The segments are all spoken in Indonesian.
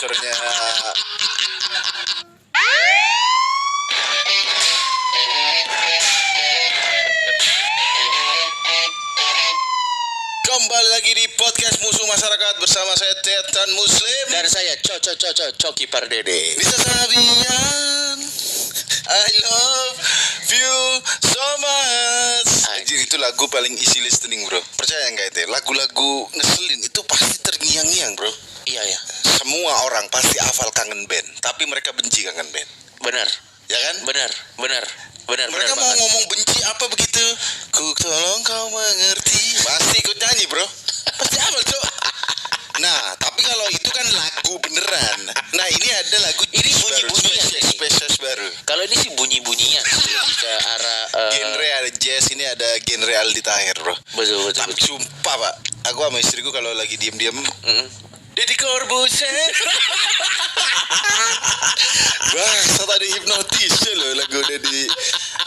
produsernya. Kembali lagi di podcast Musuh Masyarakat bersama saya Tetan Muslim dan saya Coki Pardede. Bisa Sabian, I love you so much. Anjir, itu lagu paling isi listening bro. Percaya nggak itu? Lagu-lagu ngeselin itu pasti terngiang-ngiang bro. Iya ya. Semua orang pasti hafal Kangen Band, tapi mereka benci Kangen Band. Benar. Ya kan? Benar. Mereka mau banget. ngomong benci apa begitu? Ku tolong kau mengerti. Pasti ikut nyanyi bro. Pasti hafal cok. Nah, tapi kalau itu kan lagu beneran. Nah, ini ada lagu ini bunyi-bunyian spesies baru. Kalau ini sih bunyi-bunyian lebih ke arah genre ada jazz, ini ada genre Aldi Taher bro. Betul. Tapi sumpah pak, aku sama istriku kalau lagi diem-diem Deddy Corbuzier. Bahasa tadi hipnotis loh lagu Deddy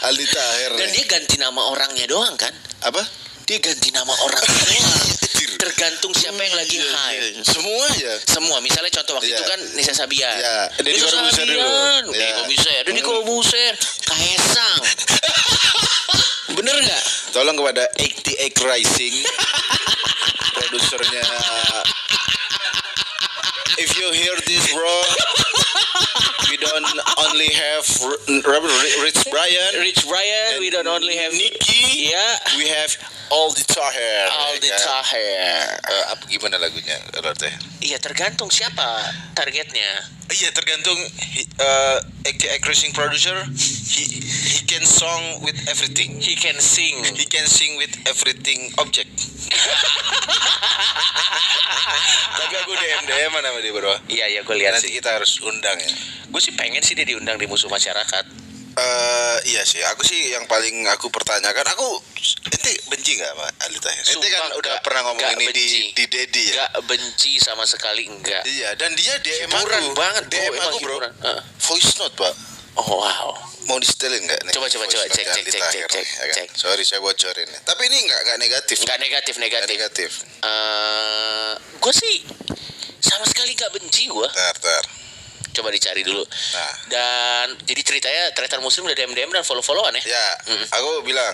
Aldi Taher. Dan dia ganti nama orangnya doang kan? Apa? Dia ganti nama orangnya doang. Tergantung siapa yang lagi hype. Semua. Misalnya contoh waktu itu kan Nisa Sabian. Iya. Deddy Corbuzier dulu. Deddy Corbuzier. Kaesang. Bener nggak? Tolong kepada 88 Rising, produsernya. If you hear this bro, we don't only have Rich Brian, we don't only have Nicky, yeah, we have Aldi Taher. Apa gimana lagunya? Iya, tergantung siapa targetnya. Iya, tergantung AKA Cruising Producer. He can song with everything. He can sing with everything object. Tapi aku DM sama dia bro. Iya gue lihat Nanti sih. kita harus undang ya. Gue sih pengen sih dia diundang di Musuh Masyarakat. Iya sih, aku sih yang paling aku pertanyakan, ente benci nggak sama Aldi Taher? Ente kan udah pernah ngomong ini di Dedi ya? Gak benci sama sekali, enggak. Iya, dan dia DM hiburan aku banget DM aku bro, voice note pak. Oh wow. Mau di setelin nggak? Coba cek. Sorry saya bocorin. Tapi ini nggak negatif. Nggak negatif. Gue sih sama sekali nggak benci gue. Tar. Coba dicari dulu. Nah. Dan jadi ceritanya Tretan Muslim udah DM dan follow-followan ya. Ya, aku bilang,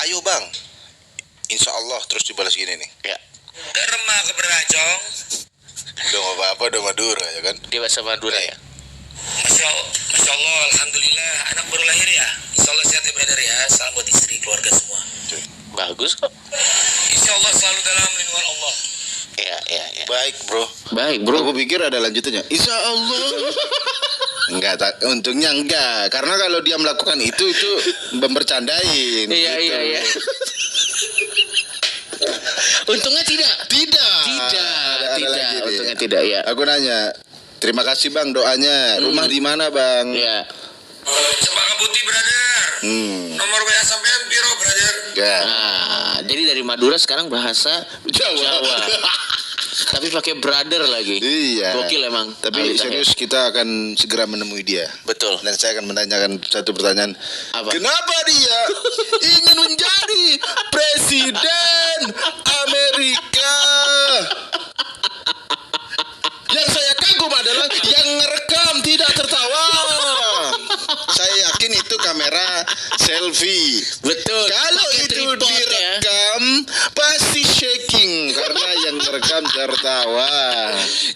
ayo bang, insya Allah terus dibalas gini nih. Ya. Derma keberajong. Udah apa-apa, udah Madura ya kan? Dia bahasa Madura ya. Masya Allah, alhamdulillah anak baru lahir ya. Insya Allah sehat ya brother ya. Salam buat istri, keluarga semua. Bagus kok. Insya Allah selalu dalam lindungan Allah. Ya. Baik bro. Aku pikir ada lanjutannya. Insya Allah. Enggak, untungnya enggak. Karena kalau dia melakukan itu membercandain. Iya. Untungnya tidak. Untungnya tidak ya. Aku nanya, terima kasih bang doanya. Rumah di mana bang? Ya. Cempaka Putih brother. Nomor WA sampean piro brother? Ya. Nah, jadi dari Madura sekarang bahasa Jawa. Tapi pakai brother lagi. Iya. Gokil emang. Tapi serius kita akan segera menemui dia. Betul. Dan saya akan menanyakan satu pertanyaan. Apa? Kenapa dia ingin menjadi presiden Amerika? Yang saya kagum adalah yang ngerekam tidak tertawa. Saya yakin itu kamera selfie. Betul. Kalau itu direkam pasti shaking karena yang ngerekam tertawa.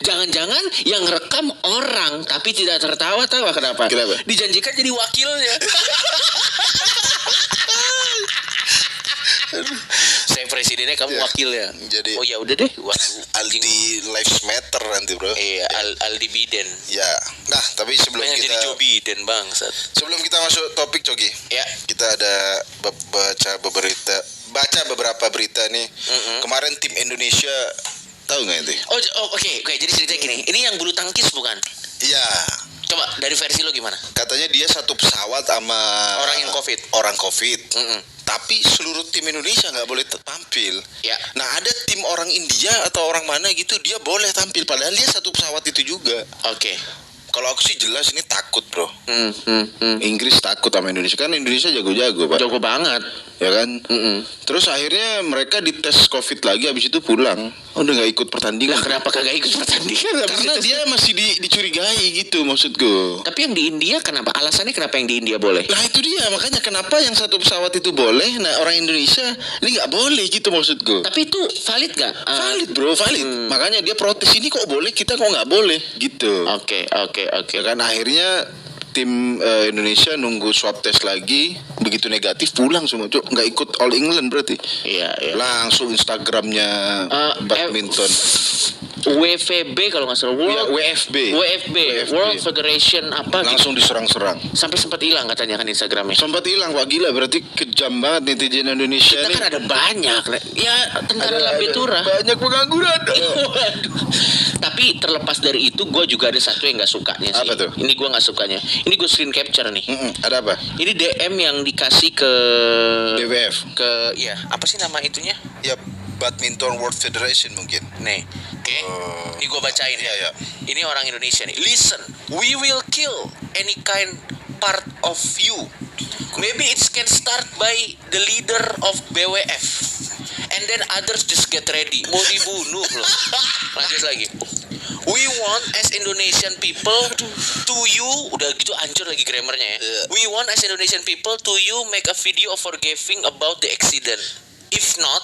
Jangan-jangan yang rekam orang tapi tidak tertawa, tahu kenapa? Kenapa? Dijanjikan jadi wakilnya. Saya presidennya, kamu wakilnya. Jadi oh ya udah deh. Aldi Lives Matter nanti bro. Iya, Aldi Biden. Ya. Nah, tapi sebelum Pengen kita jadi Joe Biden bangsat. Sebelum kita masuk topik Cogi, Ya. kita ada baca beberapa berita nih. Kemarin tim Indonesia tahu nggak itu? Oke. Jadi ceritanya gini. Ini yang bulu tangkis bukan? Iya. Coba dari versi lo gimana? Katanya dia satu pesawat sama Orang yang COVID. Orang COVID. Tapi seluruh tim Indonesia nggak boleh tampil. Ya. Nah, ada tim orang India atau orang mana gitu dia boleh tampil. Padahal dia satu pesawat itu juga. Oke. Kalau aku sih jelas ini takut bro. Inggris takut sama Indonesia, kan Indonesia jago-jago pak. Jago banget. Ya kan. Terus akhirnya mereka dites COVID lagi, habis itu pulang. udah nggak ikut pertandingan. Lah kenapa kagak ikut pertandingan? Karena dia masih dicurigai gitu maksudku. Tapi yang di India kenapa? Alasannya kenapa yang di India boleh? Lah itu dia, makanya kenapa yang satu pesawat itu boleh, nah orang Indonesia ini nggak boleh gitu maksudku. Tapi itu valid gak? Valid bro, valid. Makanya dia protes, ini kok boleh, kita kok nggak boleh gitu. Oke. Ya kan akhirnya tim Indonesia nunggu swab test lagi, begitu negatif pulang semua, Cuk. Nggak ikut All England berarti. Iya. Langsung Instagramnya badminton. WFB kalau nggak salah, WFB. World Federation apa gitu. Langsung diserang-serang. Sampai sempat hilang katanya kan Instagramnya. Sempat hilang, wah gila, berarti kejam banget netizen Indonesia Kita nih. kan ada banyak, ya tentara Lambetura. Banyak pengangguran. Waduh. Tapi terlepas dari itu, gue juga ada satu yang nggak sukanya sih. Apa tuh? Ini gue nggak sukanya. Ini gue screen capture nih. Ada apa? Ini DM yang dikasih ke DWF. ya apa sih nama itunya? Ya, Badminton World Federation mungkin. Nih, oke. Ini gue bacain ya. Iya. Ini orang Indonesia nih. Listen, we will kill any kind part of you. Maybe it can start by the leader of BWF. And then others just get ready. Mau dibunuh loh. Lanjut lagi. We want as Indonesian people to you, udah gitu hancur lagi grammarnya ya. We want as Indonesian people to you make a video of forgiving about the accident. If not,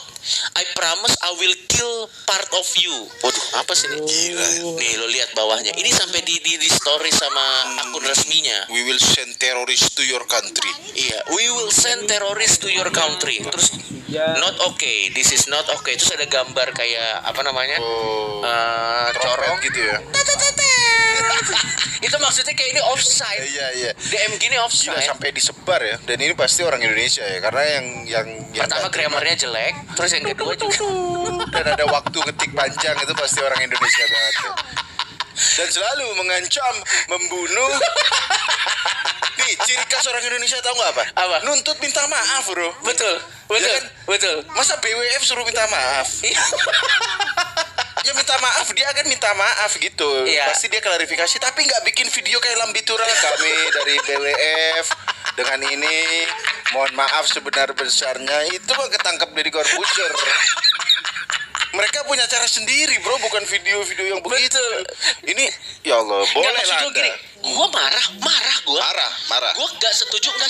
I promise I will kill part of you. Waduh, apa sih ini? Gila. Nih lo lihat bawahnya. Ini sampai di story sama akun resminya. We will send terrorists to your country. Iya, we will send terrorists to your country. Terus not okay, this is not okay. Terus ada gambar kayak apa namanya? Corong gitu ya. Itu maksudnya kayak ini offside. Iya. DM gini Gila, offside. sampai disebar ya. Dan ini pasti orang Indonesia ya, karena yang Pertama grammarnya jelek, terus yang kedua juga. dan ada waktu ngetik panjang, itu pasti orang Indonesia banget ya. Dan selalu mengancam membunuh. Nih, ciri khas orang Indonesia tahu nggak apa? Apa? Nuntut minta maaf, bro. Betul. Ya kan? Betul. Masa BWF suruh minta maaf? Ya minta maaf, dia akan minta maaf gitu. Iya. Pasti dia klarifikasi, tapi nggak bikin video kayak Lambitura. Kami dari BWF dengan ini mohon maaf sebenar-besarnya. Itu mah ketangkep dari Corbuzier. Mereka punya cara sendiri, bro, bukan video-video yang begitu. Ini ya Allah, boleh Nggak, lah maksud gue Anda. gini, gue marah gue. Marah. Gue nggak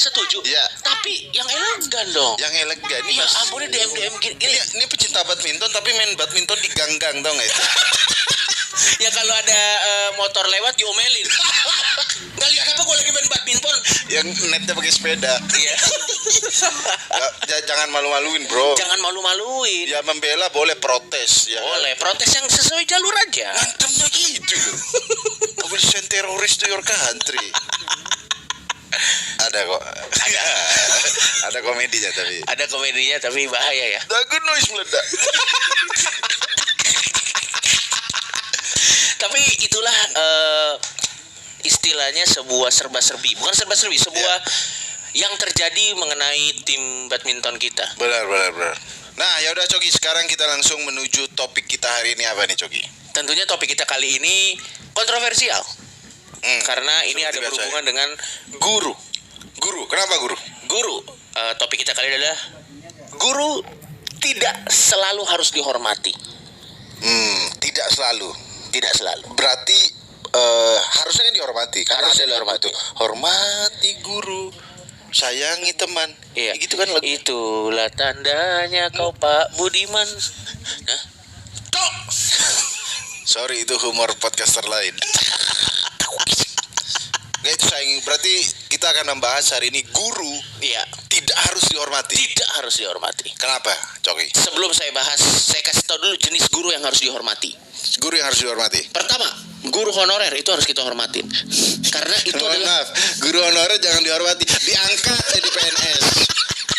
setuju. Iya. Tapi yang elegan dong. Yang elegan nih, Ya Mas. ampun, DM gini. Ini pecinta badminton tapi main badminton di gang-gang, tau nggak itu? Ya kalau ada motor lewat diomelin. Nggak lihat apa gue lagi main badminton. Yang netnya pakai sepeda. Iya. Jangan malu-maluin, bro. Jangan malu-maluin. Ya membela boleh, protes ya. Boleh, protes yang sesuai jalur aja. Antemnya gitu loh. I will send terrorists to your country. Ada kok. Ada komedinya tapi. Ada komedinya tapi bahaya ya. Dagun noise meledak. Tapi itulah istilahnya sebuah serba-serbi. Bukan serba-serbi, sebuah yang terjadi mengenai tim badminton kita. Benar. Nah, ya udah Coki, sekarang kita langsung menuju topik kita hari ini. Apa nih, Coki? Tentunya topik kita kali ini kontroversial. Karena ini ada biasa berhubungan dengan guru. Guru, kenapa guru? Guru, topik kita kali ini adalah guru tidak selalu harus dihormati. Tidak selalu. Tidak selalu. Berarti harusnya kan dihormati. Karena Harusnya ada lagu dihormati. tuh, hormati guru, sayangi teman. Iya. Gitu kan lagu. Itulah tandanya kau Pak Budiman. Nah, Sorry, itu humor podcaster lain. Nggak, itu sayang. Berarti kita akan membahas hari ini guru iya, tidak harus dihormati. tidak harus dihormati. Kenapa, Coki? Sebelum saya bahas, saya kasih tahu dulu jenis guru yang harus dihormati. Guru yang harus dihormati. Pertama, guru honorer itu harus kita hormatin. Karena itu Mohon adalah maaf, guru honorer jangan dihormati, diangkat jadi PNS.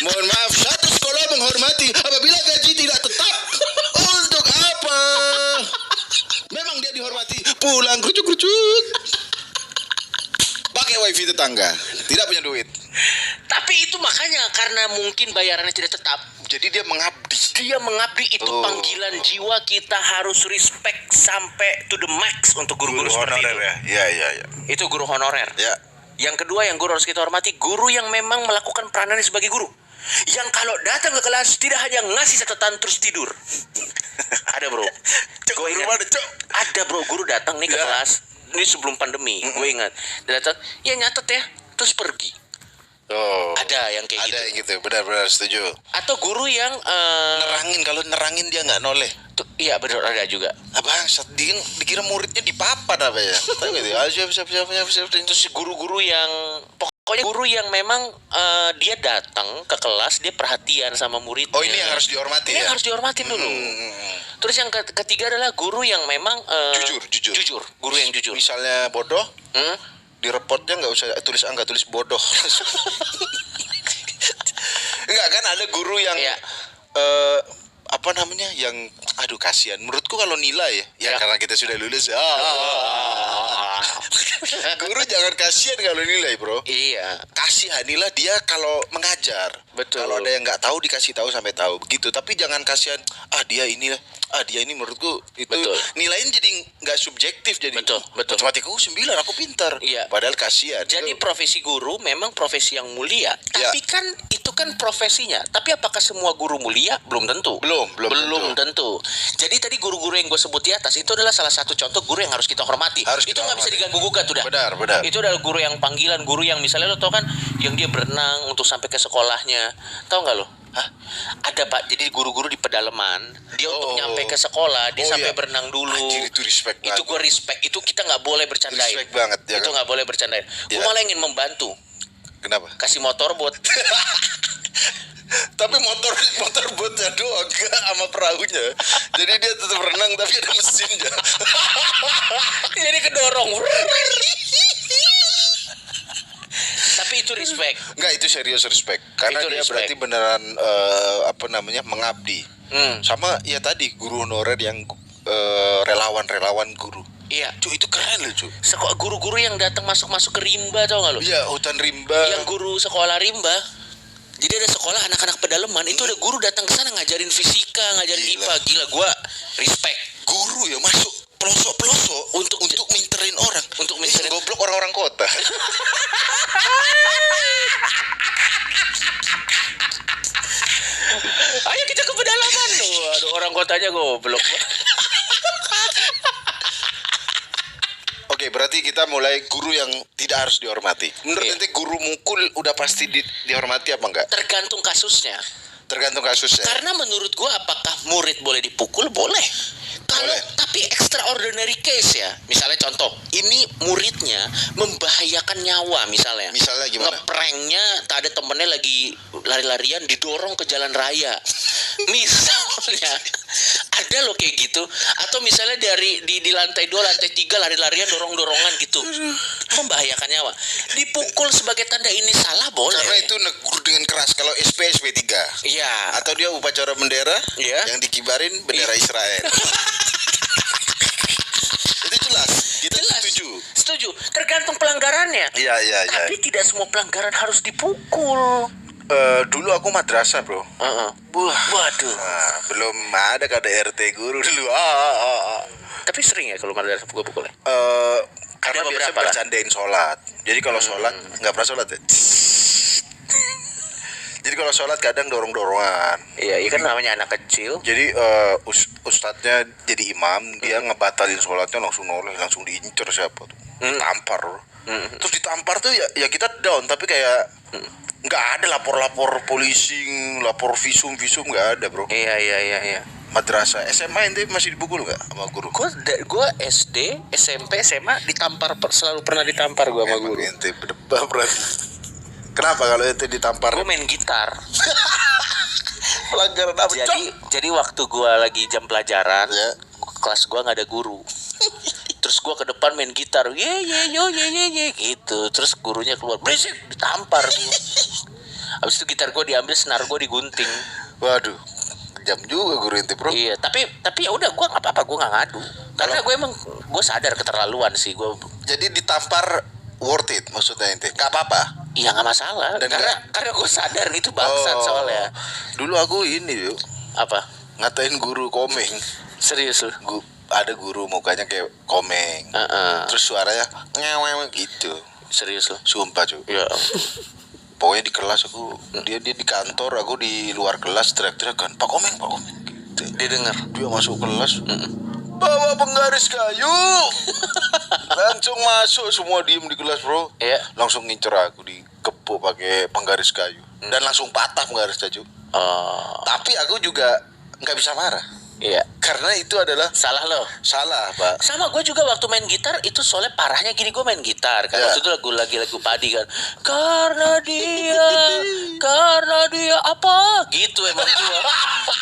Mohon maaf, satu sekolah menghormati apabila gaji tidak tetap. Untuk apa? Memang dia dihormati, pulang kerucut-kerucut. Pakai wifi tetangga, tidak punya duit. tapi itu makanya karena mungkin bayarannya tidak tetap. Jadi dia mengabdi. Dia mengabdi, itu Oh. panggilan jiwa, kita harus respect sampai to the max untuk guru-guru seperti itu. ya. Iya. Itu guru honorer. Ya. Yang kedua yang guru harus kita hormati, guru yang memang melakukan peranannya sebagai guru. yang kalau datang ke kelas tidak hanya ngasih catatan terus tidur. Ada bro. Cok, Gue guru ingat. mana, Cok? Ada bro, guru datang nih ke Ya. kelas. Ini sebelum pandemi, gue ingat. Dia datang, ya nyatet ya, terus pergi. Oh. Ada yang kayak Ada gitu. yang gitu, benar-benar setuju. Atau guru yang Kalau nerangin dia nggak noleh. iya benar ada juga. Abang, dia dikira muridnya dipapan apa ya? Tahu gitu. Ah, siap. Terus guru-guru yang pokoknya guru yang memang dia datang ke kelas, dia perhatian sama muridnya. Oh, ini yang harus dihormati Ini ya? yang harus dihormatin dulu. Terus yang ketiga adalah guru yang memang Jujur. Guru yang jujur. Misalnya bodoh, Hmm? di reportnya nggak usah tulis angka, tulis bodoh. Enggak kan ada guru yang Iya. apa namanya yang aduh kasihan menurutku kalau nilai ya Ya. karena kita sudah lulus guru jangan kasihan kalau nilai bro, Iya. kasihanilah dia kalau mengajar. Betul. Kalau ada yang nggak tahu dikasih tahu sampai tahu begitu, tapi jangan kasihan dia ini menurutku itu. Betul. Nilainya jadi nggak subjektif, jadi Betul. matematika 9 aku pintar. Iya. Padahal kasihan. Jadi Itu- profesi guru memang profesi yang mulia, tapi kan itu kan profesinya. Tapi apakah semua guru mulia? Belum tentu. Belum tentu. Jadi tadi guru-guru yang gue sebut di atas itu adalah salah satu contoh guru yang harus kita hormati. Harus Itu kita nggak bisa hormati. diganggu gugat udah. Benar. Itu adalah guru yang panggilan, guru yang misalnya lo tau kan, yang dia berenang untuk sampai ke sekolahnya, tau nggak lo? Hah? Ada pak, jadi guru-guru di pedalaman, dia untuk Oh. nyampe ke sekolah, dia Oh, sampai iya. berenang dulu. Anjir, itu respect Itu banget. gue respect, itu kita nggak boleh bercandain. Respect banget, ya Itu kan? nggak boleh bercandain. Gue Iya. malah ingin membantu, Kenapa? kasih motor buat Tapi motor botnya doang gak sama perahunya. Jadi dia tetap renang tapi ada mesinnya. jadi kedorong. Tapi itu respect. Enggak, itu serius respect. Karena Itu dia respect. berarti beneran mengabdi. Sama ya tadi guru honorer yang relawan guru. Iya. Cu, itu keren loh, cu. Guru-guru yang datang masuk ke rimba tau gak lo? Iya, hutan rimba. Yang guru sekolah rimba. Jadi ada sekolah anak-anak pedalaman, itu ada guru datang ke sana ngajarin fisika, ngajarin Gila. IPA. Gila, gua respect. Guru ya masuk pelosok-pelosok untuk minterin orang. Untuk Ih, minterin. goblok orang-orang kota. Ayo kita ke pedalaman. Aduh, orang kotanya goblok. Oke, berarti kita mulai guru yang tidak harus dihormati. Menurut Iya. ente guru mukul udah pasti dihormati apa enggak? Tergantung kasusnya. Tergantung kasusnya. Karena menurut gua apakah murid boleh dipukul? Boleh. Kalau Boleh. tapi extraordinary case ya. Misalnya contoh, ini muridnya membahayakan nyawa misalnya. Misalnya gimana? Ngepranknya tak ada temennya lagi lari-larian didorong ke jalan raya. Misalnya ada loh kayak gitu. Atau misalnya di lantai 2, lantai 3 lari-larian dorong-dorongan gitu. Membahayakan nyawa. Dipukul sebagai tanda ini salah boleh. Karena itu negur dengan keras. Kalau SP3 Iya. atau dia upacara bendera Iya. yang dikibarin bendera Israel. Itu jelas. Kita Jelas. setuju. Tergantung pelanggarannya. Iya. Tapi tidak semua pelanggaran harus dipukul. Dulu aku madrasah, bro. Waduh. Nah, belum ada KDRT guru dulu. Tapi sering ya kalau madrasah pukul-pukulnya. Karena Ada biasa beberapa lah. bercandain sholat. Jadi kalau sholat nggak pernah sholat ya. Jadi kalau sholat kadang dorong-dorongan. Iya, kan namanya anak kecil. Jadi ustadznya jadi imam, dia ngebatalin sholatnya langsung noleh, langsung diincer siapa tuh, ditampar. Terus ditampar tuh ya kita down, tapi kayak nggak ada lapor polisi, lapor visum nggak ada bro. Iya. Madrasah, SMA ente masih dipukul nggak sama guru? Gue SD, SMP, SMA ditampar, selalu pernah ditampar gue sama Emang guru. ente berdebah berarti. Kenapa kalau ente ditampar? Gue main gitar. Pelanggaran apa? Jadi waktu gue lagi jam pelajaran, Ya. kelas gue nggak ada guru. Terus gue ke depan main gitar, ye gitu. Terus gurunya keluar, berisik, ditampar. Abis itu gitar gue diambil, senar gue digunting. Waduh, jam juga guru ente bro. Iya, tapi ya udah gue nggak apa-apa, gue nggak ngadu. Karena gue sadar keterlaluan sih gue. Jadi ditampar worth it maksudnya ente? Gak apa-apa. Iya nggak masalah. Dan Karena gue sadar itu bangsat soalnya. Dulu aku ini yuk Apa? ngatain guru komeng. Serius lu? Ada guru mukanya kayak komeng. Terus suaranya ngewe gitu. Serius lu? Sumpah cuy. Ya. pokoknya di kelas aku, dia di kantor, aku di luar kelas teriak-teriak kan, Pak Komeng gitu. Dia dengar. Dia masuk kelas, bawa penggaris kayu. Langsung masuk, semua diem di kelas bro. Iya. Langsung ngincer aku, dikepuk pakai penggaris kayu. Dan langsung patah penggaris kayu. Oh, Tapi aku juga nggak bisa marah, iya. karena itu adalah Salah lo. salah Pak. Sama gue juga waktu main gitar itu soalnya parahnya gini, gue main gitar kan. Ya. Waktu itu lagu padi kan. Karena dia apa? Gitu emang gue.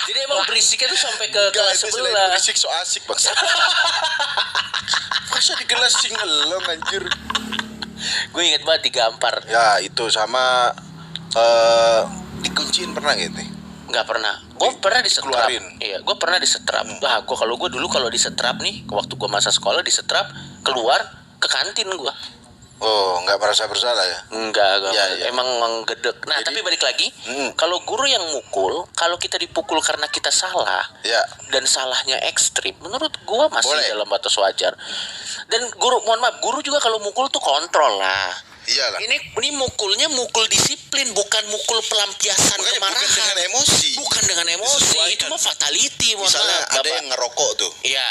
Jadi emang berisiknya tuh sampai ke Gak, kelas itu selain sebelah. berisik so asik bang. Masa di kelas singelong anjir. Gue inget banget digampar. Ya itu sama dikunciin pernah gitu. Nggak pernah. Gue pernah disetrap. Keluarin. Iya, gue pernah disetrap. Wah, gue dulu kalau disetrap nih, waktu gue masa sekolah disetrap, keluar ke kantin gue. Oh, nggak merasa bersalah ya? Enggak, Ya. emang gedek. Nah, Jadi- tapi balik lagi, Hmm. kalau guru yang mukul, kalau kita dipukul karena kita salah, Ya. dan salahnya ekstrim, menurut gua masih Boleh. dalam batas wajar. Dan guru, mohon maaf, guru juga kalau mukul tuh kontrol lah. Iyalah. Ini mukulnya mukul disiplin, bukan mukul pelampiasan Makanya kemarahan. bukan dengan emosi. Bukan dengan emosi, Disesuaikan. itu mah fatality, mohon Misalnya maaf, ada Bapak. yang ngerokok tuh. Iya,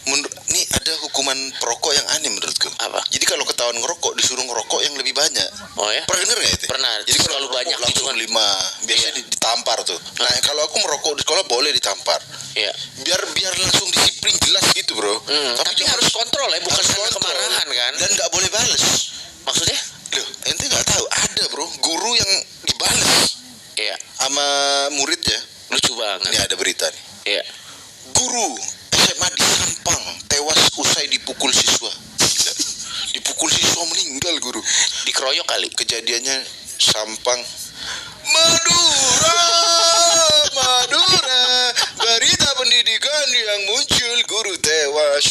Nih ada hukuman perokok yang aneh menurutku. Apa? Jadi kalau ketahuan ngerokok disuruh ngerokok yang lebih banyak. oh ya, Pernah denger nggak itu? Pernah. Jadi kalau Terlalu ngerokok banyak gitu langsung kan. 5, biasanya Iya. ditampar tuh. Nah kalau aku merokok di sekolah boleh ditampar. iya. Biar langsung disiplin jelas gitu bro. Tapi jangan- harus kontrol ya, bukan harus karena kontrol. kemarahan kan. Dan nggak boleh bales. Maksudnya? Loh, ente nggak tahu ada bro guru yang dibales Iya, sama muridnya. lucu banget. Ini ada berita nih. Iya. Guru SMA di Sampang tewas usai dipukul siswa. Gila. Dipukul siswa meninggal guru. Dikeroyok kali. Kejadiannya Sampang. Madura, berita pendidikan yang muncul guru tewas.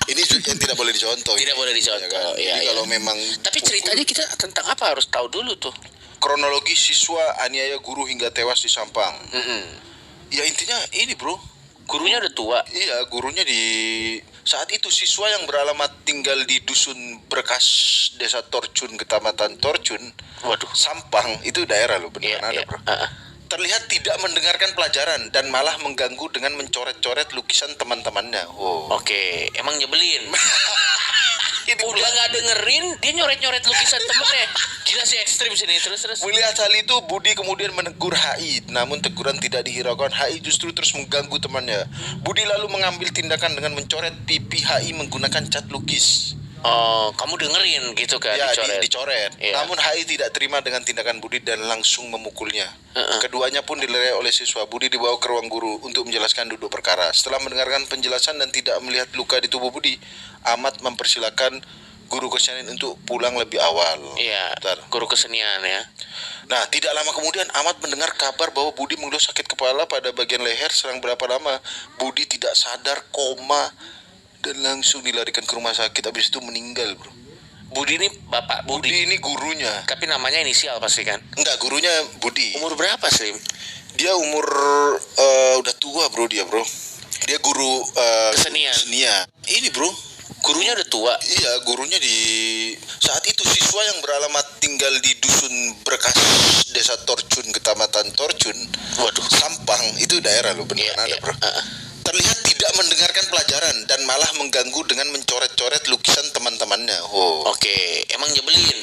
Ini yang tidak boleh dicontoh. Tidak boleh dicontoh, Ya kan? iya, Jadi iya. kalau memang Tapi ceritanya kita tentang apa harus tahu dulu tuh. kronologi siswa aniaya guru hingga tewas di Sampang. Ya intinya ini bro. Gurunya udah tua. Iya, gurunya di saat itu siswa yang beralamat tinggal di dusun Berkas, Desa Torcun, Kecamatan Torcun, Waduh. Sampang, itu daerah loh, Iya, beneran ada iya. bro. Terlihat tidak mendengarkan pelajaran dan malah mengganggu dengan mencoret-coret lukisan teman-temannya. Oh. Oke, emang nyebelin. Ini Udah nggak dengerin, dia nyoret-nyoret lukisan temennya. Gila sih ekstrim sini. Terus. Melihat hal itu, Budi kemudian menegur HI. Namun teguran tidak dihiraukan. HI justru terus mengganggu temannya. Budi lalu mengambil tindakan dengan mencoret pipi HI menggunakan cat lukis. Oh, kamu dengerin gitu kan? Ya, dicoret. dicoret. Iya. Namun HI tidak terima dengan tindakan Budi dan langsung memukulnya. Keduanya pun dilerai oleh siswa. Budi dibawa ke ruang guru untuk menjelaskan duduk perkara. Setelah mendengarkan penjelasan dan tidak melihat luka di tubuh Budi, Ahmad mempersilakan guru kesenian untuk pulang lebih awal. Iya. Bentar. Guru kesenian ya. Nah, tidak lama kemudian Ahmad mendengar kabar bahwa Budi mengeluh sakit kepala pada bagian leher. Selang berapa lama Budi tidak sadar, koma, dan langsung dilarikan ke rumah sakit. Habis itu meninggal, bro. Budi ini Bapak Budi. Budi ini gurunya. Tapi namanya inisial pasti kan? Enggak, gurunya Budi. Umur berapa Slim? Dia umur udah tua, bro, dia, bro. Dia guru Kesenian. kesenian. Ini, bro. Gurunya udah tua. Iya, gurunya di saat itu siswa yang beralamat tinggal di dusun Berkas, Desa Torcun, Kecamatan Torcun, Waduh. Sampang, itu daerah loh, beneran ada, bro. Terlihat tidak mendengarkan pelajaran dan malah mengganggu dengan mencoret-coret lukisan teman-temannya. Oh. Oke, emang nyebelin.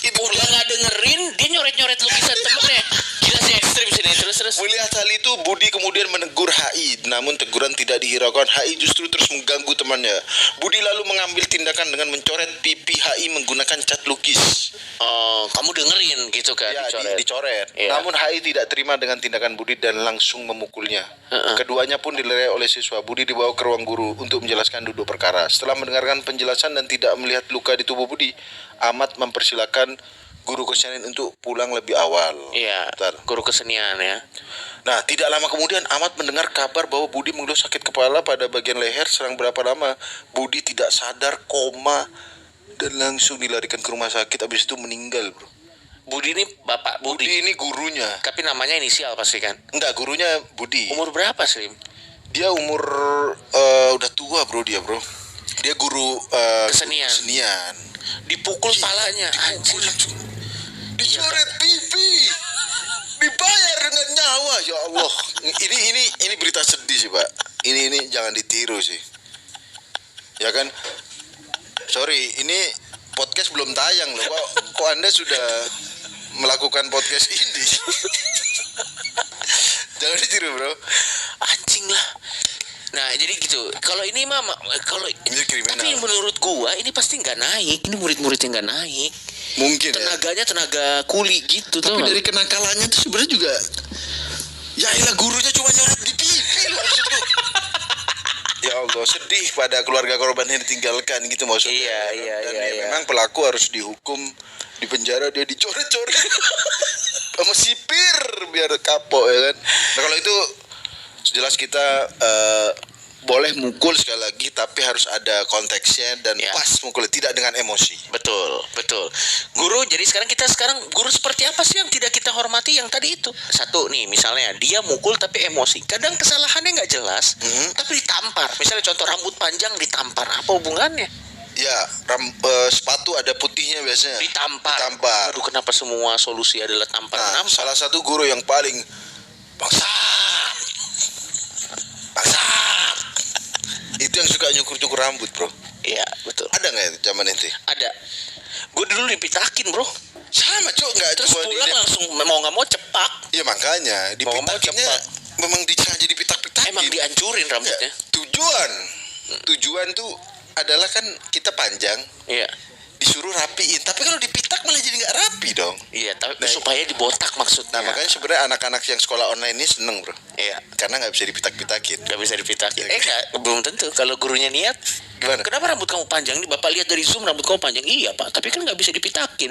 Itu Udah nggak dengerin, dia nyoret-nyoret lukisan temennya. Gila sih ekstrim sini. Terus. melihat hal itu, Budi kemudian menegur HI. Namun teguran tidak dihiraukan. HI justru terus mengganggu temannya. Budi lalu mengambil tindakan dengan mencoret pipi HI menggunakan cat lukis. Oh, kamu dengerin gitu kan? Ya, dicoret. dicoret. Iya. Namun HI tidak terima dengan tindakan Budi dan langsung memukulnya. Keduanya pun dilerai oleh siswa. Budi dibawa ke ruang guru untuk menjelaskan duduk perkara. Setelah mendengarkan penjelasan dan tidak melihat luka di tubuh Budi, Ahmad mempersilakan guru kesenian untuk pulang lebih awal. Iya. Bentar. Guru kesenian ya. Nah, tidak lama kemudian Ahmad mendengar kabar bahwa Budi mengeluh sakit kepala pada bagian leher. Selang berapa lama Budi tidak sadar, koma, dan langsung dilarikan ke rumah sakit. Habis itu meninggal, bro. Budi ini Bapak Budi. Budi ini gurunya. Tapi namanya inisial pasti kan? Enggak, gurunya Budi. Umur berapa Slim? Dia umur udah tua, bro, dia, bro. Dia guru Kesenian. kesenian. Dipukul palanya. Anjir. dicoret pipi, dibayar dengan nyawa. Ya Allah, ini berita sedih sih Pak. Ini jangan ditiru sih. Ya kan? Sorry, ini podcast belum tayang loh. Kok Anda sudah melakukan podcast ini? Jangan ditiru bro. Anjing lah. Nah jadi gitu. Kalau ini mah kalau Ini kriminal. tapi menurut gua ini pasti nggak naik. Ini murid-muridnya nggak naik. Mungkin ya. Tenaganya tenaga kuli gitu. Tapi tuh. dari kenakalannya tuh sebenarnya juga. Ya elah, gurunya cuma nyorot di pipi loh maksudku. Ya Allah, sedih pada keluarga korban yang ditinggalkan gitu maksudnya. Iya. Memang pelaku harus dihukum, di penjara, dia dicoret-coret sama sipir biar kapok ya kan. Nah kalau itu jelas kita boleh mukul sekali lagi, tapi harus ada konteksnya dan Ya. pas mukulnya, tidak dengan emosi. Betul. Guru, jadi sekarang guru seperti apa sih yang tidak kita hormati yang tadi itu? Satu nih, misalnya dia mukul tapi emosi. Kadang kesalahannya nggak jelas, tapi ditampar. Misalnya contoh rambut panjang ditampar. Apa hubungannya? Ya, sepatu ada putihnya biasanya. Ditampar. Aduh, kenapa semua solusi adalah tampar? Nah, Kenapa? salah satu guru yang paling bangsa itu yang suka nyukur rambut bro. Iya, betul. Ada nggak ya zaman itu? Ada. Gue dulu dipitakin bro. Sama cok, nggak Terus cuma pulang langsung mau nggak mau cepak. Ya makanya Mau nggak mau dipitakinnya cepat. memang disengaja dipitak-pitakin. Emang dihancurin rambutnya. Tujuan tuh adalah kan kita panjang, Iya. disuruh rapiin. Tapi kalau dipitak malah jadi nggak rapi dong. Iya, tapi Nah, supaya dibotak maksudnya. Nah makanya sebenarnya anak-anak yang sekolah online ini seneng bro, Iya. karena nggak bisa dipitak-pitakin. Gak bisa dipitakin. Iya. Enggak, belum tentu. Kalau gurunya niat, Gimana? kenapa rambut kamu panjang? Nih Bapak lihat dari Zoom rambut kamu panjang. Iya Pak, tapi kan nggak bisa dipitakin.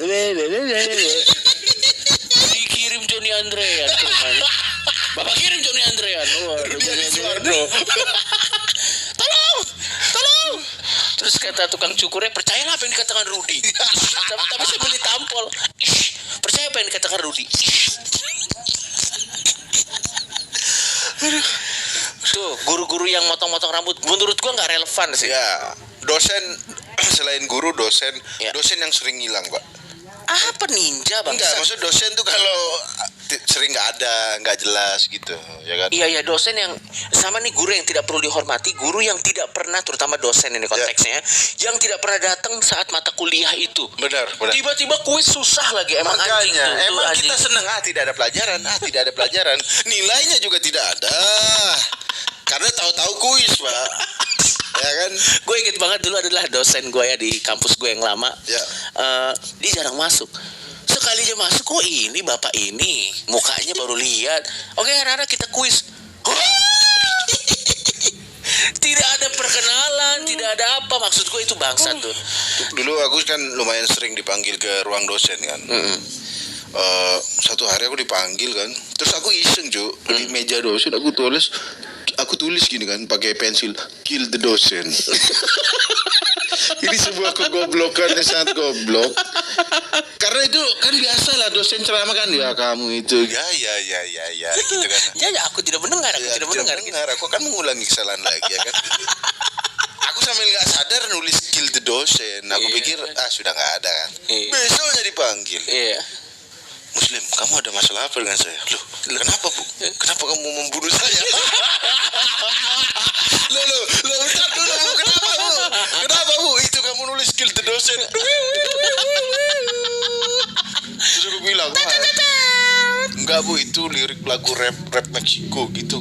Dikirim Johnny Andrean ke rumahnya. Bapak kirim Johnny Andrean. Johnny Suwarno. Tolong. Terus kata tukang cukurnya, percayalah apa yang dikatakan Rudi. Tapi saya beli tampol. Percaya apa yang dikatakan Rudi. Tuh, guru-guru yang motong-motong rambut menurut gua nggak relevan sih. Ya, dosen selain guru, dosen Ya. dosen yang sering hilang pak. Apa ninja bang? Enggak, maksud dosen tuh kalau sering nggak jelas gitu, ya kan? Iya dosen yang sama nih, guru yang tidak perlu dihormati, guru yang tidak pernah, terutama dosen ini konteksnya, yang tidak pernah datang saat mata kuliah itu. Benar. Tiba-tiba kuis susah lagi, emang anjing Makanya, tuh, emang anjing. kita seneng tidak ada pelajaran, nilainya juga tidak ada, karena tahu-tahu kuis pak, ya kan? Gue inget banget dulu adalah dosen gue ya di kampus gue yang lama. Ya. Dia jarang masuk. Sekali aja masuk, kok ini bapak ini mukanya baru lihat. Oke anak-anak kita kuis. Tidak ada perkenalan, tidak ada apa. Maksud gue itu bangsa tuh. Dulu aku kan lumayan sering dipanggil ke ruang dosen kan. Satu hari aku dipanggil kan, terus aku iseng cu di meja dosen aku tulis gini kan pakai pensil, kill the dosen. Ini sebuah kegoblokan yang sangat goblok. Karena itu kan biasa lah dosen ceramah kan, ya kamu itu ya gitu kan. Ya aku tidak mendengar, Ya, tidak mendengar. aku kan mengulangi kesalahan lagi ya kan. Aku sambil nggak sadar nulis kill the dosen. Aku Iya. pikir sudah nggak ada kan. Iya. Besoknya dipanggil. Iya. Muslim, kamu ada masalah apa dengan saya? Loh, kenapa bu? Kenapa kamu mau membunuh saya? Loh, bentar dulu bu, kenapa bu? Kenapa bu? Itu kamu nulis kill the dosen. Terus aku bilang, enggak bu, itu lirik lagu rap Meksiko gitu.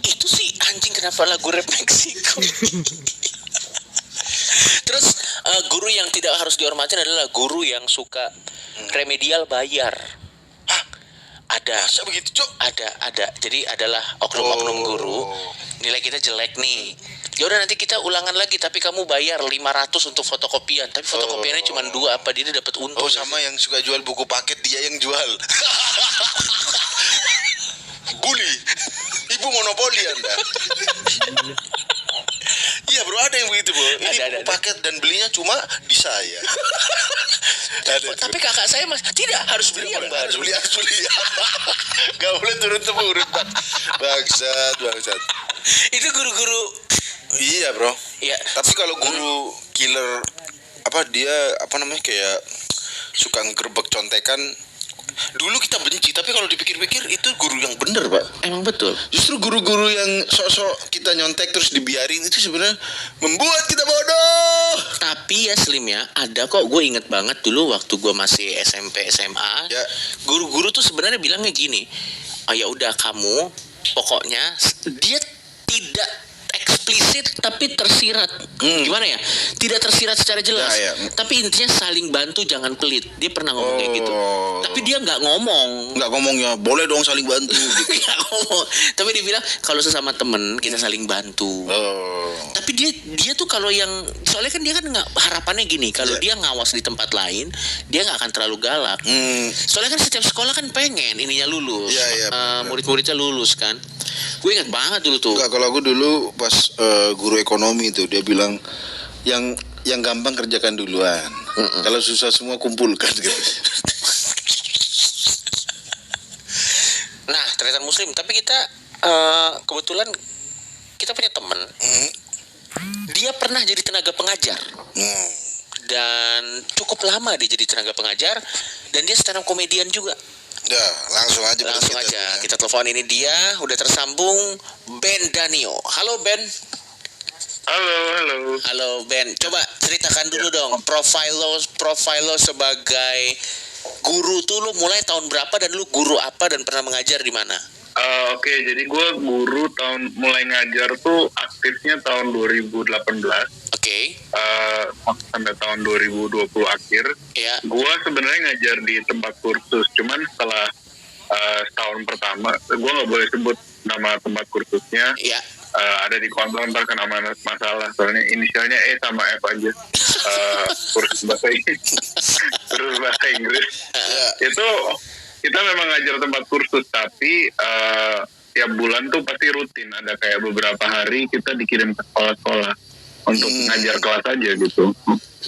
Itu sih anjing, kenapa lagu rap Meksiko? Terus guru yang tidak harus dihormati adalah guru yang suka remedial bayar. Hah? Ada. Masa begitu cok? Ada. Jadi adalah oknum-oknum guru. Nilai kita jelek nih. Ya udah nanti kita ulangan lagi, tapi kamu bayar 500 untuk fotokopian. Tapi fotokopiannya cuma 2, apa dia dapat untung? Oh sama yang suka jual buku paket, dia yang jual. Bully. Ibu monopoli Anda. Iya bro, ada yang begitu bro. Ini Ada. buku paket dan belinya cuma di saya. Tapi kakak saya tidak harus beli yang harus baru. harus beli. Gak boleh turun temurun Pak. Bangsat. Itu guru-guru. Iya bro. Ya. Tapi kalau guru killer dia kayak suka ngegerebek contekan. Dulu kita benci, tapi kalau dipikir-pikir itu guru yang bener, Pak. Emang betul. Justru guru-guru yang sok-sok kita nyontek terus dibiarin itu sebenarnya membuat kita bodoh. Tapi ya Slim ya, ada kok, gue inget banget dulu waktu gue masih SMP SMA, Ya. guru-guru tuh sebenarnya bilangnya gini, oh ya udah kamu, pokoknya dia tidak eksplisit tapi tersirat. Gimana ya? Tidak tersirat secara jelas. Ya, ya. Tapi intinya saling bantu, jangan pelit. Dia pernah ngomong kayak gitu. Oh. Tapi dia nggak ngomong. Nggak ngomongnya, boleh dong saling bantu gitu. Nggak ngomong. Tapi dia bilang kalau sesama temen kita saling bantu. Oh. Tapi dia tuh kalau yang soalnya kan dia kan nggak, harapannya gini, kalau dia ngawas di tempat lain dia nggak akan terlalu galak. Soalnya kan setiap sekolah kan pengen ininya lulus, Iya, iya, benar. murid-muridnya lulus kan. Gue ingat banget dulu tuh. Enggak, kalau aku dulu pas guru ekonomi itu dia bilang yang gampang kerjakan duluan. Kalau susah semua kumpulkan gitu. Nah, ternyata Muslim. Tapi kita kebetulan kita punya temen. Dia pernah jadi tenaga pengajar. Dan cukup lama dia jadi tenaga pengajar. Dan dia stand up komedian juga. Udah, langsung aja. Langsung aja kita telepon ini dia. Udah tersambung Ben Danio. Halo Ben. Halo. Halo Ben. Coba ceritakan dulu dong profil lo sebagai guru tuh, lu mulai tahun berapa dan lu guru apa dan pernah mengajar di mana? Oke, jadi gue guru mulai ngajar tuh aktifnya tahun 2018 Oke. sampai tahun 2020 akhir. Ya. Gue sebenarnya ngajar di tempat kursus, cuman setelah setahun pertama, gue nggak boleh sebut nama tempat kursusnya. Ya. Ada di kantor, ntar kena masalah soalnya inisialnya E sama F aja. Kursus bahasa Inggris. Itu kita memang ngajar tempat kursus, tapi tiap bulan tuh pasti rutin ada kayak beberapa hari kita dikirim ke sekolah-sekolah untuk ngajar kelas aja gitu.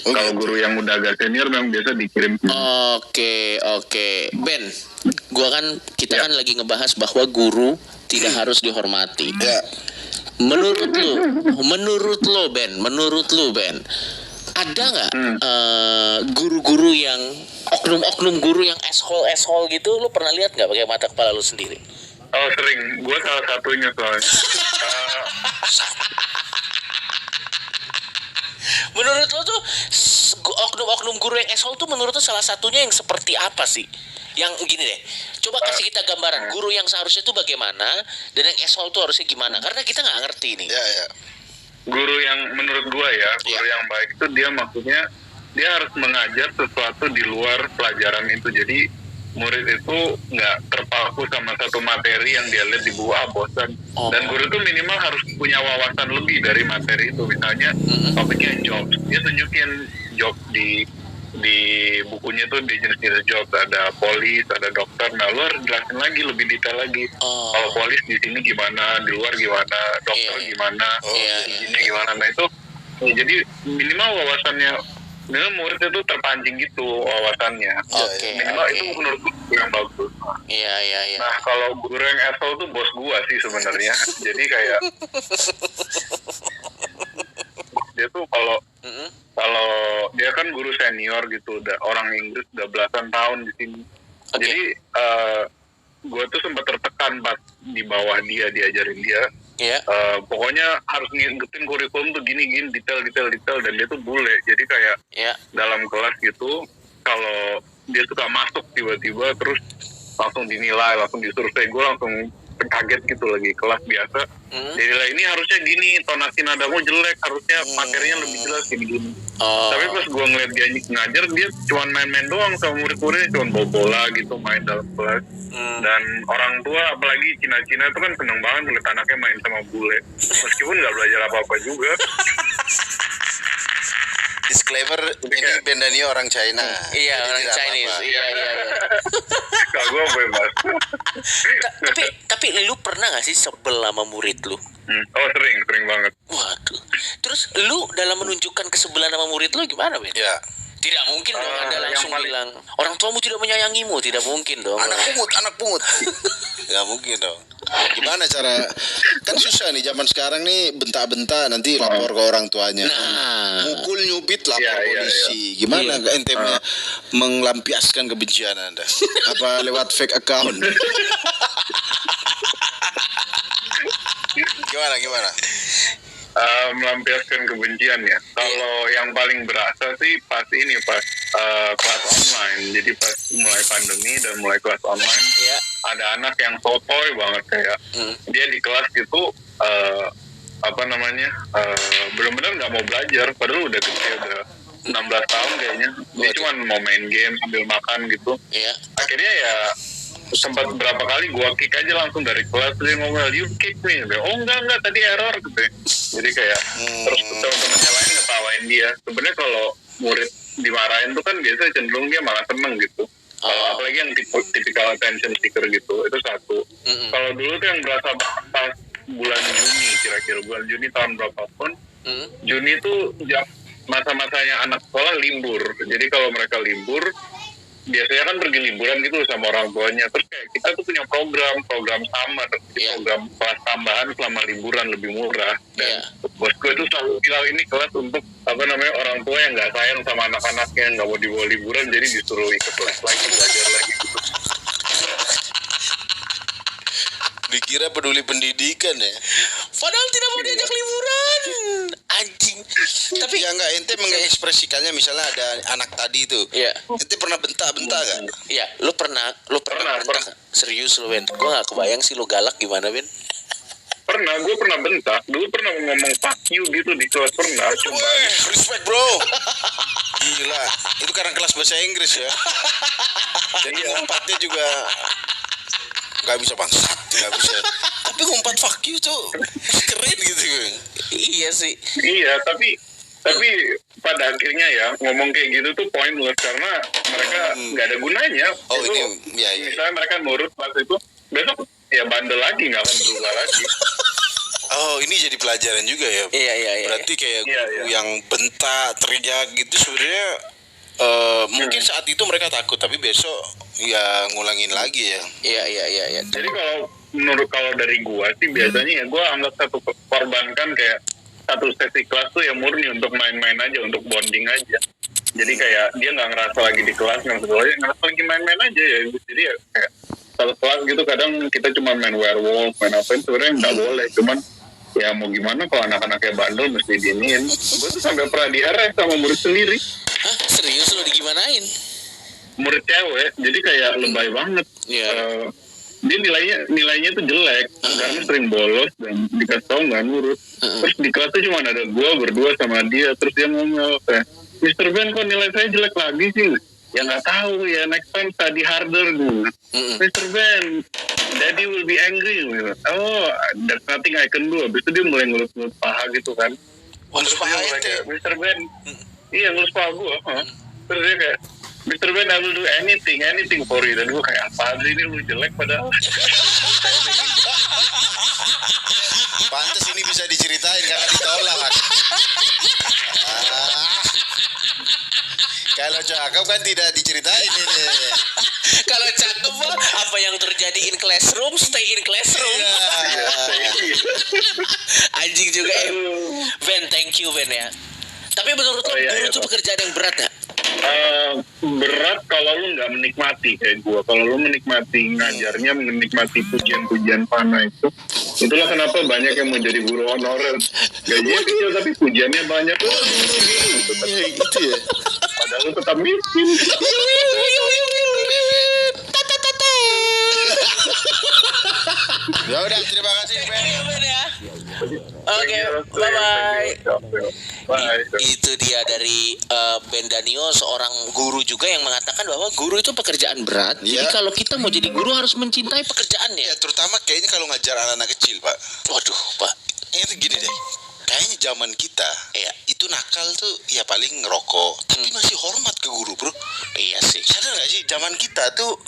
Kalau guru yang udah agak senior memang biasa dikirim. Oke. Ben, kita kan lagi ngebahas bahwa guru tidak harus dihormati. Ya. Menurut lu Ben, ada nggak guru-guru yang oknum guru yang asshole gitu? Lu pernah lihat nggak pakai mata kepala lu sendiri? Oh sering, gue salah satunya soalnya. Menurut lo tuh oknum guru yang asshole tuh menurut lo salah satunya yang seperti apa sih? Yang gini deh, coba kasih kita gambaran guru yang seharusnya itu bagaimana dan yang asshole tuh harusnya gimana, karena kita nggak ngerti nih. Ya. Guru yang menurut gue guru yang baik itu dia maksudnya dia harus mengajar sesuatu di luar pelajaran itu. Jadi murid itu nggak terpaku sama satu materi yang dia lihat di buku, bosan. Dan guru itu minimal harus punya wawasan lebih dari materi itu. Misalnya topiknya jobs, dia tunjukin job di bukunya tuh di jenis-jenis job, ada polis, ada dokter. Nah, lu harus jelasin lagi lebih detail lagi. Kalau polis di sini gimana, di luar gimana, dokter gimana, ini gimana. Nah itu ya, jadi minimal wawasannya, minimal murid itu terpancing gitu wawasannya. Minimal itu menurut gue yang bagus. Iya. Nah kalau guru yang asshole tuh bos gua sih sebenarnya. Jadi kayak dia tuh kalau dia kan guru senior gitu, udah orang Inggris udah belasan tahun di sini. Jadi gue tuh sempat tertekan pas di bawah dia diajarin dia. Pokoknya harus ngingetin kurikulum tuh gini detail dan dia tuh bule. Jadi kayak dalam kelas gitu, kalau dia suka masuk tiba-tiba terus langsung dinilai, langsung disurvei, gue langsung kaget gitu, lagi kelas biasa. Dinilai ini harusnya gini, tonasi nadamu jelek, harusnya materinya lebih jelas gini. Tapi pas gue ngeliat dia ngajar, dia cuma main-main doang sama murid-muridnya, cuma bawa bola gitu, main dalam kelas. Dan orang tua, apalagi Cina-Cina itu kan seneng banget ngeliat anaknya main sama bule, meskipun nggak belajar apa-apa juga. Disclaimer, ini Ben Danio orang China. Iya, orang Chinese. Iya. Kalau gue bebas. Tapi lu pernah gak sih sebel sama murid lu? Oh sering banget. Waduh. Terus lu dalam menunjukkan kesebelan sama murid lu gimana, Ben? Ya. Tidak mungkin dong Anda yang langsung paling- bilang orang tuamu tidak menyayangimu, tidak mungkin dong. Anak pungut. Gak mungkin dong. Gimana cara? Kan susah nih zaman sekarang nih, bentak-bentak nanti lapor ke orang tuanya. Nah, Mukul nyubit lapor Iya, iya, polisi. Gimana Iya. ente melampiaskan kebencian Anda? Apa lewat fake account? Gimana? Melampiaskan kebencian ya. Kalau yang paling berasa sih pas kelas online. Jadi pas mulai pandemi dan mulai kelas online, ya. ada anak yang sotoy banget kayak dia di kelas gitu benar-benar nggak mau belajar, padahal udah gede, udah 16 tahun kayaknya. Dia cuma mau main game sambil makan gitu. Iya. Akhirnya ya sempat berapa kali gua kick aja langsung dari kelas. Dia ngomel, you kick me. Oh enggak tadi error gitu. Jadi kayak terus teman-temannya lain ngetawain dia. Sebenarnya kalau murid dimarahin tuh kan biasanya cenderung dia malah seneng gitu. Kalau apalagi yang tipikal attention seeker gitu, itu satu. Kalau dulu tuh yang berasa pas bulan Juni, kira-kira bulan Juni tahun berapapun, Juni tuh masa-masanya anak sekolah libur. Jadi kalau mereka libur, biasanya kan pergi liburan gitu sama orang tuanya. Terus kayak kita tuh punya program summer, program kelas tambahan selama liburan lebih murah. Dan bos gue tuh selalu bilang ini kelas untuk orang tua yang nggak sayang sama anak-anaknya, nggak mau dibawa liburan, jadi disuruh ikut les lagi, belajar lagi gitu. Dikira peduli pendidikan ya. Padahal tidak mau diajak liburan. Anjing. Tapi Ya enggak, ente mengekspresikannya misalnya ada anak tadi itu. Iya. Ente pernah bentak-bentak gak? Iya, lu pernah Pernah. bentak? Serius lu, Ben? Gua gak kebayang sih lu galak gimana, Ben. Gue pernah bentak, dulu pernah ngomong fuck you gitu di kelas, pernah. Cuma Weh, respect bro. Gila, itu karena kelas bahasa Inggris ya. Jadi ngumpatnya juga nggak bisa bangsat, nggak bisa. Tapi ngumpat fuck you tuh keren gitu. Iya sih. iya, tapi pada akhirnya ya ngomong kayak gitu tuh pointless karena mereka nggak ada gunanya. Oh, Itu, ini ya. misalnya mereka nurut pas itu, besok ya bandel lagi, nggak akan berubah lagi. Oh, ini jadi pelajaran juga ya. Iya. Berarti kayak Iya, guru iya. yang bentak, teriak gitu sebenarnya mungkin saat itu mereka takut, tapi besok ya ngulangin lagi ya. Iya. Jadi kalau dari gua sih biasanya ya gua anggap satu korbankan kayak satu sesi kelas tuh ya murni untuk main-main aja, untuk bonding aja. Jadi kayak dia nggak ngerasa lagi di kelas, ngerasa lagi main-main aja ya. Jadi ya kayak satu kelas gitu kadang kita cuma main werewolf, main apa sebenarnya nggak boleh. Cuman ya mau gimana kalau anak-anaknya bandel mesti diinin. Gue tuh sampai pernah di-arrest sama murid sendiri, Hah? Serius lu digimanain? murid cewek. Jadi kayak lebay banget. Iya. Dia nilainya tuh jelek karena sering bolos dan dikasih tau nggak nurut. Terus di kelas tuh cuma ada gue berdua sama dia. Terus dia ngomel kayak, Mr. Ben kok nilai saya jelek lagi sih? Ya nggak tahu ya, next time study harder gitu. Mr. Ben, Daddy will be angry gitu. Oh, there's nothing I can do. Habis itu dia mulai ngelus-ngelus paha gitu kan. Ngelus Terus dia paha mulai ente? kayak, Mr. Ben, iya ngelus paha gue. Terus dia kayak, Mr. Ben, I will do anything for you. Dan gue kayak, apa sih ini lu jelek padahal. Pantes ini bisa diceritain karena ditolak. Kalau cakep kan tidak diceritain ini. Kalau cakep mah, apa yang terjadi in classroom, stay in classroom. Iya. Anjing juga Ben, thank you Ben ya. Tapi menurut lo iya, guru iya, itu Pak. pekerjaan yang berat gak? Berat kalau lu nggak menikmati kayak gue. Kalau lu menikmati ngajarnya, menikmati pujian-pujian Pana itu, itulah kenapa banyak yang mau jadi guru honorer. Gajinya kecil tapi pujiannya banyak. Gitu. Itu ya. Padahal lu tetap miskin. Ya udah, terima kasih Ben. Iya Ben ya. Oke, bye-bye. Bye. Itu dia dari Ben Danio, seorang guru juga yang mengatakan bahwa guru itu pekerjaan berat. Jadi Iya. kalau kita mau jadi guru harus mencintai pekerjaannya. Ya terutama kayaknya kalau ngajar anak-anak kecil, Pak. Waduh, Pak. Itu gini deh. Kayaknya zaman kita, Iya. itu nakal tuh ya paling ngerokok, tapi masih hormat ke guru, bro. Iya sih. Sadar gak sih, zaman kita tuh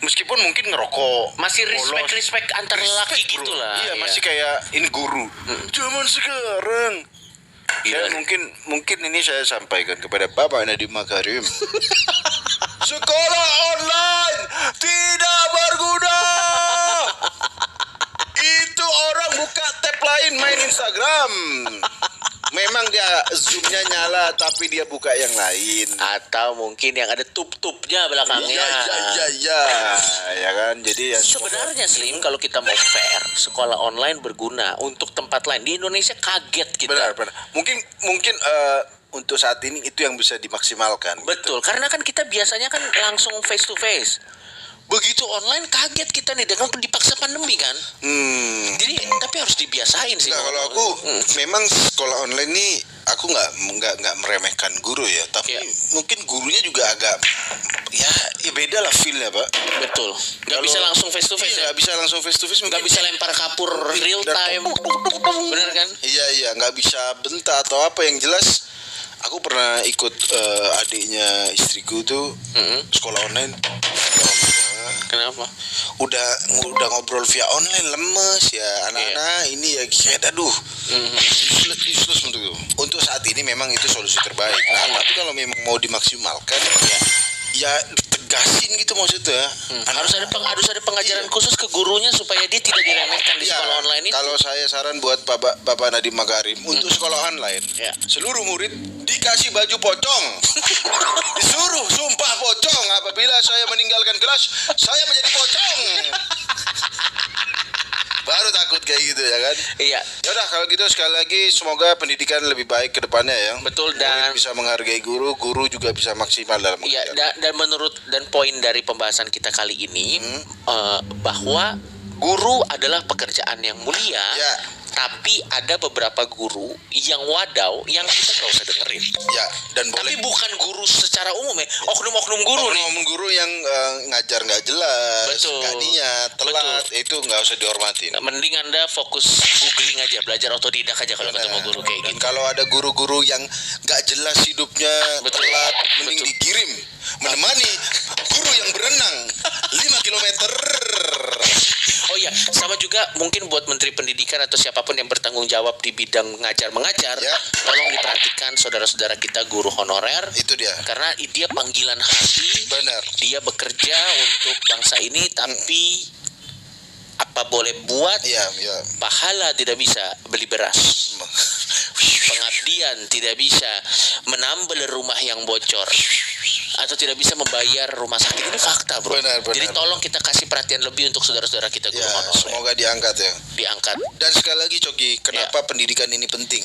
meskipun mungkin ngerokok, Masih bolos, respect antar lelaki respect, bro. gitu lah. Iya, masih kayak ini guru. Zaman sekarang Ya, mungkin ini saya sampaikan kepada Bapak Nadiem Makarim. Sekolah online tidak berguna. Itu orang buka tab lain main Instagram. Memang dia zoomnya nyala tapi dia buka yang lain. Atau mungkin yang ada tup-tupnya belakangnya. Ya kan. Jadi ya Sebenarnya Slim, kalau kita mau fair, sekolah online berguna untuk tempat lain. Di Indonesia kaget kita. benar. Mungkin untuk saat ini itu yang bisa dimaksimalkan. Betul, karena kan kita biasanya kan langsung face to face. Begitu online kaget kita nih dengan dipaksa pandemi kan. Jadi tapi harus dibiasain sih. Nah, kalau aku memang sekolah online nih aku nggak meremehkan guru ya, tapi mungkin gurunya juga agak ya beda lah feel-nya, Pak. Betul. Nggak bisa langsung face to face. Nggak bisa langsung face to face. Nggak bisa lempar kapur real time. Bener kan? Iya, nggak bisa bentak atau apa. Yang jelas aku pernah ikut adiknya istriku tuh sekolah online. Kenapa? Udah ngobrol via online lemes ya anak-anak ini ya kayak aduh useless untuk saat ini memang itu solusi terbaik. Nah tapi kalau memang mau dimaksimalkan ya tegasin gitu maksudnya. Harus ada pengajaran khusus ke gurunya supaya dia tidak diremehkan di sekolah online itu. Kalau saya saran buat Bapak Nadiem Makarim untuk sekolah online, seluruh murid dikasih baju pocong. Disuruh sumpah pocong, apabila saya meninggalkan kelas saya menjadi pocong. Baru takut kayak gitu ya kan. Iya. Ya udah kalau gitu sekali lagi semoga pendidikan lebih baik ke depannya ya. Betul, dan murid bisa menghargai guru juga bisa maksimal dalam iya, dan menurut poin dari pembahasan kita kali ini bahwa guru adalah pekerjaan yang mulia. Tapi ada beberapa guru yang wadau yang kita nggak usah dengerin. Ya, dan tapi bukan guru secara umum ya, oknum guru nih. Oknum guru yang ngajar nggak jelas, nggak niat, telat, itu nggak usah dihormatin. Mending Anda fokus googling aja, belajar otodidak aja kalau ketemu guru kayak gitu. Kalau ada guru-guru yang nggak jelas hidupnya, telat, mending dikirim menemani guru yang berenang 5 kilometer. Oh iya, sama juga mungkin buat Menteri Pendidikan atau siapapun yang bertanggung jawab di bidang mengajar, tolong diperhatikan saudara-saudara kita guru honorer. Itu dia. Karena dia panggilan hati. Benar. Dia bekerja untuk bangsa ini, tapi apa boleh buat? Pahala tidak bisa beli beras. Pengabdian tidak bisa menambal rumah yang bocor atau tidak bisa membayar rumah sakit. Ini fakta, bro. Benar. Jadi tolong kita kasih perhatian lebih untuk saudara-saudara kita guru honorer. Semoga diangkat ya. Diangkat. Dan sekali lagi Coki, kenapa pendidikan ini penting?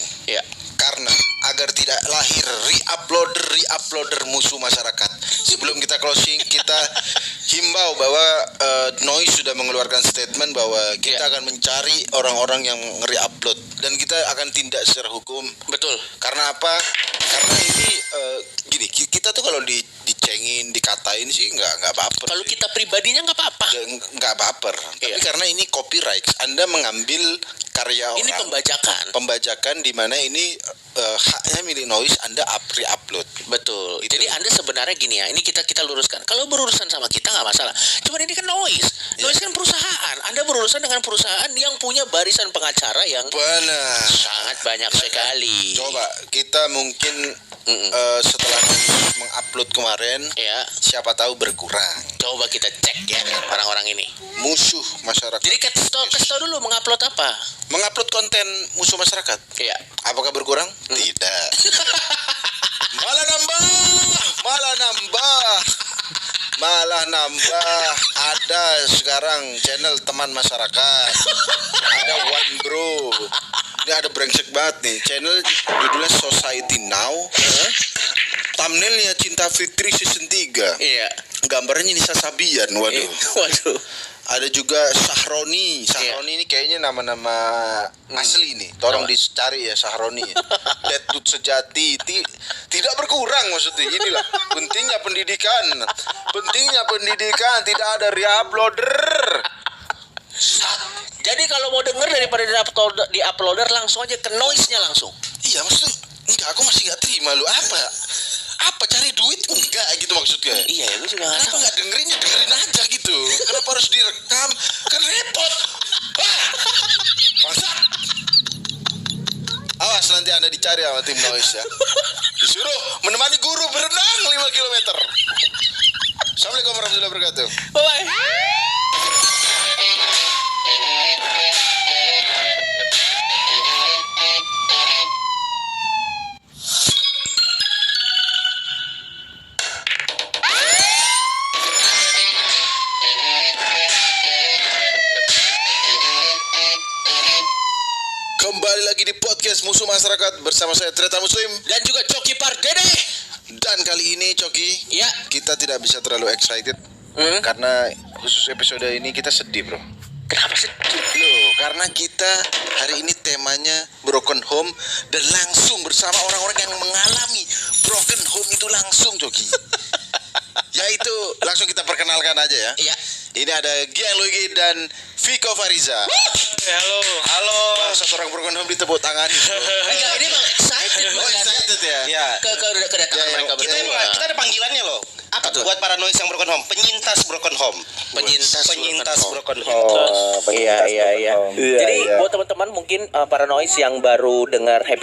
Karena agar tidak lahir re-uploader musuh masyarakat. Sebelum kita closing, kita himbau bahwa Noise sudah mengeluarkan statement bahwa kita akan mencari orang-orang yang nge-re-upload dan kita akan tindak secara hukum. Betul. Karena apa? Karena ini gini, kita tuh kalau dicengin, dikatain sih nggak baper. Kalau kita pribadinya nggak apa-apa. Nggak baper. Tapi karena ini copyright, Anda mengambil karya orang. Ini pembajakan di mana ini haknya milik Noise, Anda re-upload. Betul. Jadi Anda sebenarnya gini ya, ini kita luruskan. Kalau berurusan sama kita nggak masalah. Cuman ini kan Noise. Noise kan perusahaan. Anda berurusan dengan perusahaan yang punya barisan pengacara yang sangat banyak sekali. Coba kita mungkin setelah mengupload kemarin, siapa tahu berkurang. Coba kita cek ya orang-orang ini. Musuh masyarakat. Jadi kasih tahu dulu mengupload apa? Mengupload konten musuh masyarakat. Apakah berkurang? Tidak. Malah nambah. Ada sekarang channel teman masyarakat. Ada One Bro. Ini ada brengsek banget nih. Channel judulnya Society Now. Thumbnailnya Cinta Fitri season 3. Gambarnya Nisa Sabian. Waduh. Ada juga Sahroni. Sahroni ini kayaknya nama-nama asli nih. Tolong dicari ya Sahroni. Detut sejati tidak berkurang maksudnya. Inilah pentingnya pendidikan. Tidak ada re-uploader. Jadi kalau mau denger daripada di uploader langsung aja ke Noise-nya langsung. Iya maksudnya enggak, aku masih nggak terima lu apa cari duit enggak gitu maksudnya. Iya gue juga nggak tahu. Kenapa nggak dengerin aja gitu? Kenapa harus direkam? Kan repot. Bangsa. Awas nanti Anda dicari sama tim Noise ya. Disuruh menemani guru berenang 5 km. Assalamualaikum warahmatullahi wabarakatuh. Bye-bye. Kembali lagi di podcast Musuh Masyarakat bersama saya Treta Muslim Dan juga Coki Pardede. dan kali ini Coki Ya. kita tidak bisa terlalu excited karena khusus episode ini kita sedih bro. Kenapa sih? Loh, karena kita hari ini temanya broken home dan langsung bersama orang-orang yang mengalami broken home itu langsung Coki. Yaitu langsung kita perkenalkan aja ya. Iya. Ini ada Giang Luigi dan Viko Fariza. Halo. Wah, satu orang broken home ditepuk tangan. Enggak, ini bang excited Oh, banget. excited ya? Ya. Kedatangan Ya, ya, mereka Kita berdua. kita ada panggilannya loh. Apa tuh? Buat para noise yang broken home, penyintas broken home. Penyintas broken home. Iya. Jadi buat teman-teman mungkin para noise yang baru dengar Happy